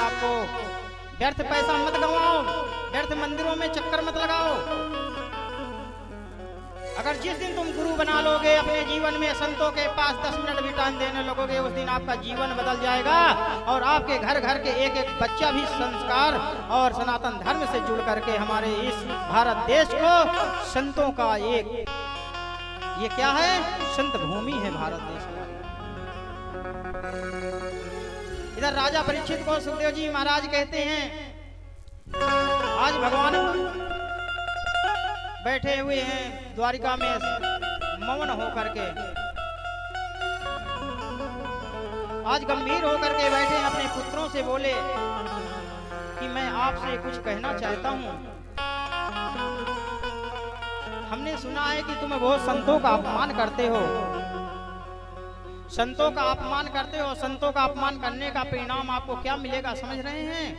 आपको। व्यर्थ पैसा मत गंवाओ, व्यर्थ मंदिरों में चक्कर मत लगाओ। अगर जिस दिन तुम गुरु बना लोगे, अपने जीवन में संतों के पास 10 मिनट भी टाइम देने लगोगे, उस दिन आपका जीवन बदल जाएगा और आपके घर घर के एक एक बच्चा भी संस्कार और सनातन धर्म से जुड़ करके हमारे इस भारत देश को संतों का एक, ये क्या है, संत भूमि है भारत देश का। इधर राजा परीक्षित को सुखदेव जी महाराज कहते हैं, आज भगवान बैठे हुए हैं द्वारिका में मौन होकर के, आज गंभीर होकर के बैठे हैं। अपने पुत्रों से बोले कि मैं आपसे कुछ कहना चाहता हूं। हमने सुना है कि तुम बहुत संतों का अपमान करते हो, संतों का अपमान करते हो। संतों का अपमान करने का परिणाम आपको क्या मिलेगा समझ रहे हैं?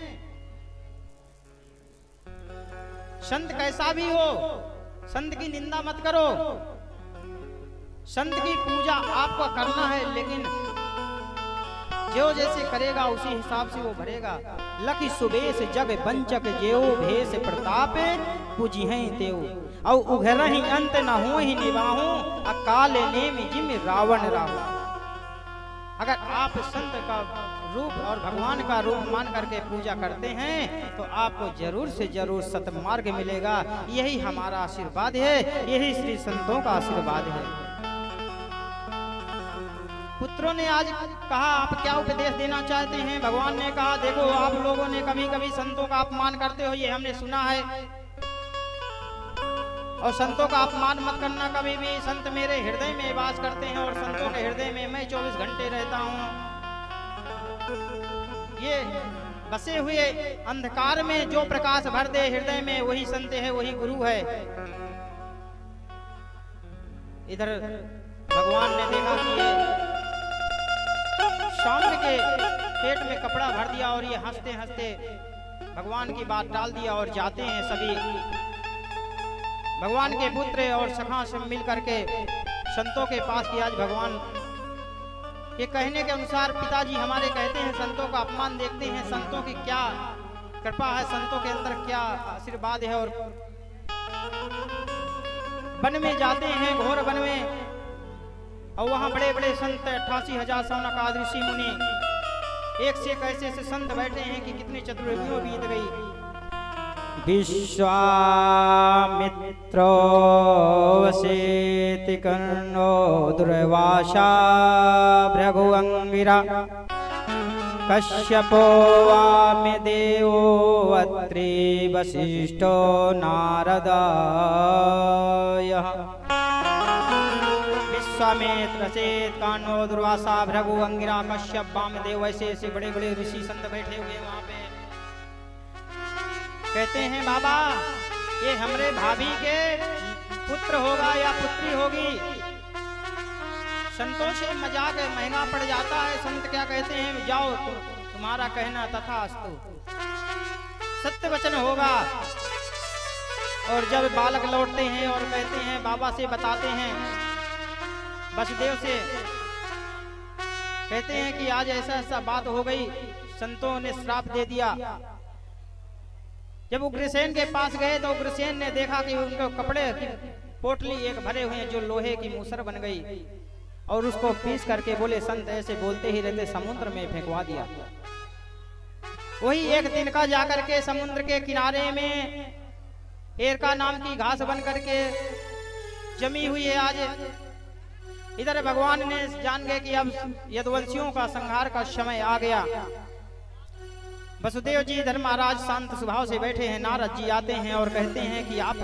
संत कैसा भी हो, संत की निंदा मत करो। संत की पूजा आपको करना है, लेकिन जो जैसे करेगा उसी हिसाब से वो भरेगा। लखी सुबेश जग बंचक जेओ भेष प्रताप पूजिहै तेओ औ उघरहि अंत न होहि निवाहु अकाल नेम जिम रावण राहु। अगर आप संत का रूप और भगवान का रूप मान करके पूजा करते हैं तो आपको जरूर से जरूर सतमार्ग मिलेगा। यही हमारा आशीर्वाद है, यही श्री संतों का आशीर्वाद है। पुत्रों ने आज कहा, आप क्या उपदेश देना चाहते हैं? भगवान ने कहा, देखो आप लोगों ने कभी कभी संतों का अपमान करते हो, ये हमने सुना है, और संतों का अपमान मत करना कभी भी। संत मेरे हृदय में वास करते हैं और संतों के हृदय में मैं 24 घंटे रहता हूँ। ये बसे हुए अंधकार में जो प्रकाश भर दे हृदय में, वही संत है, वही गुरु है। इधर भगवान ने देखा कि ये शाम के पेट में कपड़ा भर दिया और ये हंसते हंसते भगवान की बात टाल दिया और जाते हैं सभी भगवान के पुत्र और सखा से मिल करके संतों के पास कि आज भगवान के कहने के अनुसार पिताजी हमारे कहते हैं संतों का अपमान, देखते हैं संतों की क्या कृपा है, संतों के अंदर क्या आशीर्वाद है। और वन में जाते हैं, घोर वन में, और वहां बड़े बड़े संत 88,000 सौनक आदि ऋषि मुनि एक से कैसे से संत बैठे हैं कि कितनी चतुर्युगियों बीत गई। विश्वामित्रो वसेति कर्णो दुर्वासा भृगुअंगिरा कश्यपो वामदेवो अत्रि वसिष्ठो नारद। विश्वामित्र सेत कर्णो दुर्वासा भृगु अंगिरा कश्यप वामदेव, ऐसे बड़े बड़े ऋषि संत बैठे हुए वहां पे। कहते हैं बाबा ये हमरे भाभी के पुत्र होगा या पुत्री होगी। संतों से मजाक महंगा पड़ जाता है। संत क्या कहते हैं, जाओ तुम्हारा कहना तथास्तु, सत्य वचन होगा। और जब बालक लौटते हैं और कहते हैं, बाबा से बताते हैं, वसुदेव से कहते हैं कि आज ऐसा ऐसा बात हो गई, संतों ने श्राप दे दिया। जब उग्रसेन के पास गए तो उग्रसेन ने देखा कि उनके कपड़े की पोटली एक भरे हुए हैं जो लोहे की मूसर बन गई, और उसको पीस करके बोले संत ऐसे बोलते ही रहते, समुद्र में फेंकवा दिया। वही एक दिन का जाकर के समुद्र के किनारे में एरका नाम की घास बन करके जमी हुई है आज। इधर भगवान ने जान गए कि अब यदुवंशियों का संहार का समय आ गया। वसुदेव जी धर्मराज शांत स्वभाव से बैठे हैं। नारद जी आते हैं और कहते हैं कि आप